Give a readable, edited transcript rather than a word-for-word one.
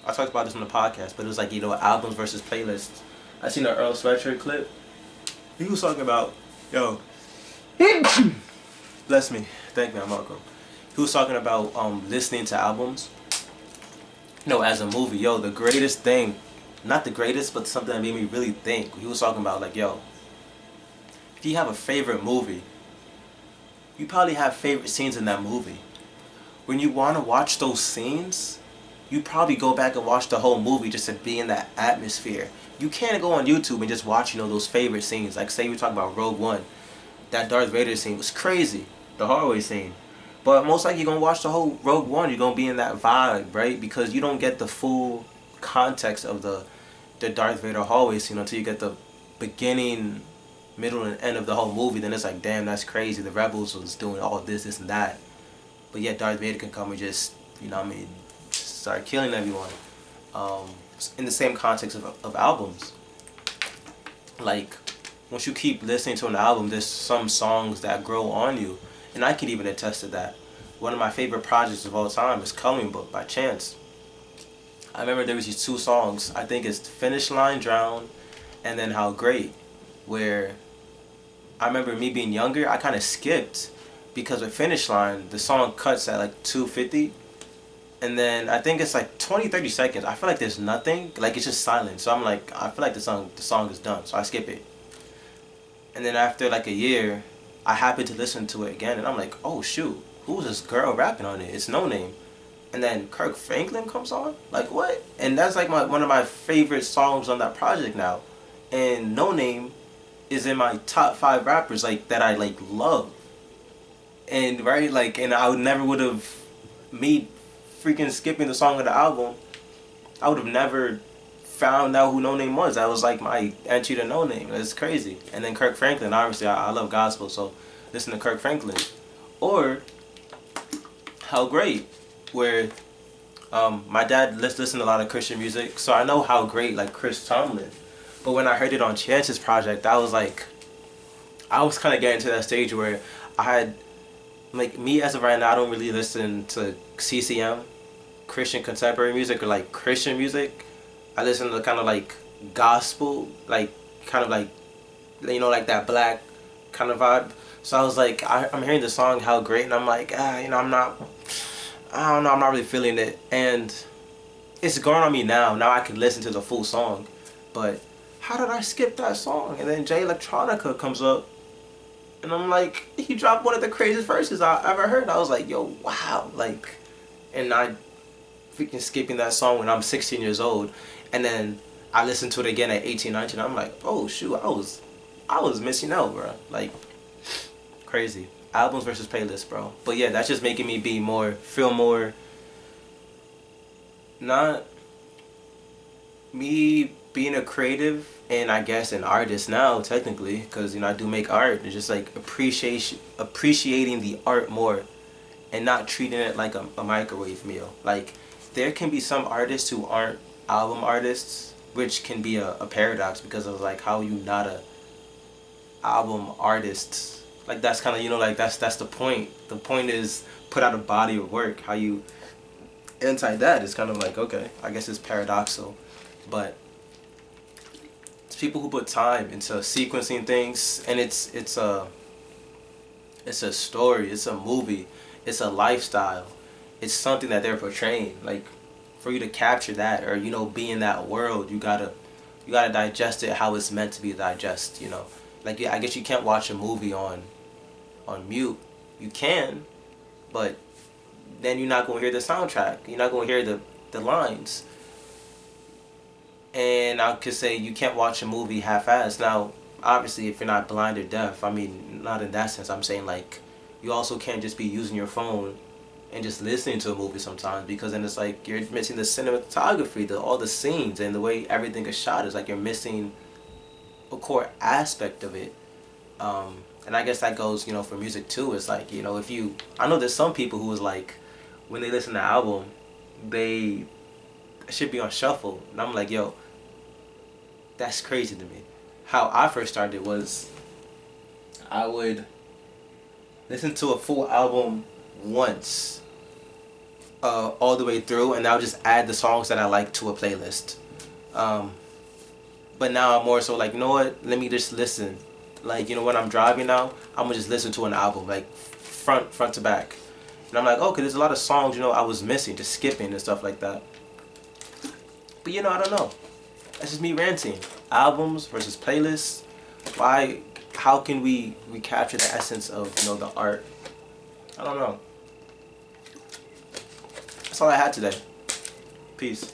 I talked about this on the podcast, but it was like, albums versus playlists. I seen an Earl Sweatshirt clip. He was talking about, yo, bless me, thank me, I'm welcome. He was talking about listening to albums, as a movie. Yo, the greatest thing, not the greatest, but something that made me really think. He was talking about like, yo, if you have a favorite movie, you probably have favorite scenes in that movie. When you want to watch those scenes, you probably go back and watch the whole movie just to be in that atmosphere. You can't go on YouTube and just watch, those favorite scenes. Like say we talk about Rogue One, that Darth Vader scene was crazy, the hallway scene. But most likely you're gonna watch the whole Rogue One. You're gonna be in that vibe, right? Because you don't get the full context of the Darth Vader hallway scene until you get the beginning, middle, and end of the whole movie. Then it's like, damn, that's crazy. The rebels was doing all this, and that. But yet Darth Vader can come and just, start killing everyone. Um, in the same context of albums. Like, once you keep listening to an album, there's some songs that grow on you. And I can even attest to that. One of my favorite projects of all time is Coloring Book by Chance. I remember there was these two songs. I think it's Finish Line, Drown, and then How Great, where I remember me being younger, I kind of skipped because with Finish Line, the song cuts at like 2:50, and then I think it's like 20-30 seconds. I feel like there's nothing, like it's just silent. So I'm like, I feel like the song is done, so I skip it. And then after like a year, I happened to listen to it again, and I'm like, oh shoot, who's this girl rapping on it? It's No Name. And then Kirk Franklin comes on, like what? And that's like one of my favorite songs on that project now. And No Name is in my top 5 rappers like that I like love. And right, like, and I would never would have, me freaking skipping the song of the album, I would have never found out who No Name was. That was like my entry to No Name. It's crazy. And then Kirk Franklin, obviously I love gospel, so listen to Kirk Franklin. Or How Great, where my dad listened to a lot of Christian music, so I know How Great, like Chris Tomlin. But when I heard it on Chance's project, I was like, I was kind of getting to that stage where I had, like, me as of right now, I don't really listen to CCM, Christian contemporary music, or like Christian music. I listen to kind of like gospel, like kind of like, like that black kind of vibe. So I was like, I'm hearing the song How Great, and I'm like, I don't know, I'm not really feeling it. And it's growing on me now. Now I can listen to the full song. But how did I skip that song? And then Jay Electronica comes up, and I'm like, he dropped one of the craziest verses I ever heard. I was like, yo, wow. Like, and I freaking skipping that song when I'm 16 years old. And then I listened to it again at 18, 19. I'm like, oh shoot, I was missing out, bro. Like, crazy. Albums versus playlists, bro. But yeah, that's just making me feel more, not me being a creative and I guess an artist now technically, because I do make art. It's just like appreciating the art more and not treating it like a microwave meal. Like, there can be some artists who aren't album artists, which can be a paradox because of like how you not a album artist. Like, that's kind of, like that's the point. The point is put out a body of work. How you anti that is kind of like, okay, I guess it's paradoxical, but it's people who put time into sequencing things, and it's a story, it's a movie, it's a lifestyle, it's something that they're portraying. Like, for you to capture that, or be in that world, you gotta digest it how it's meant to be digest. Like, yeah, I guess you can't watch a movie on mute. You can, but then you're not gonna hear the soundtrack. You're not gonna hear the lines. And I could say you can't watch a movie half-assed. Now, obviously, if you're not blind or deaf, I mean, not in that sense. I'm saying, like, you also can't just be using your phone and just listening to a movie sometimes, because then it's like you're missing the cinematography, all the scenes, and the way everything is shot. Is like you're missing a core aspect of it. And I guess that goes, for music too. It's like, I know there's some people who is like, when they listen to an album, they should be on shuffle. And I'm like, yo, that's crazy to me. How I first started was I would listen to a full album once, all the way through, and I'll just add the songs that I like to a playlist. But now I'm more so like, you know what? Let me just listen. Like, you know, when I'm driving now, I'm gonna just listen to an album, like front to back. And I'm like, okay, there's a lot of songs, you know, I was missing, just skipping and stuff like that. But you know, I don't know. That's just me ranting. Albums versus playlists. Why? How can we capture the essence of, you know, the art? I don't know. That's all I had today. Peace.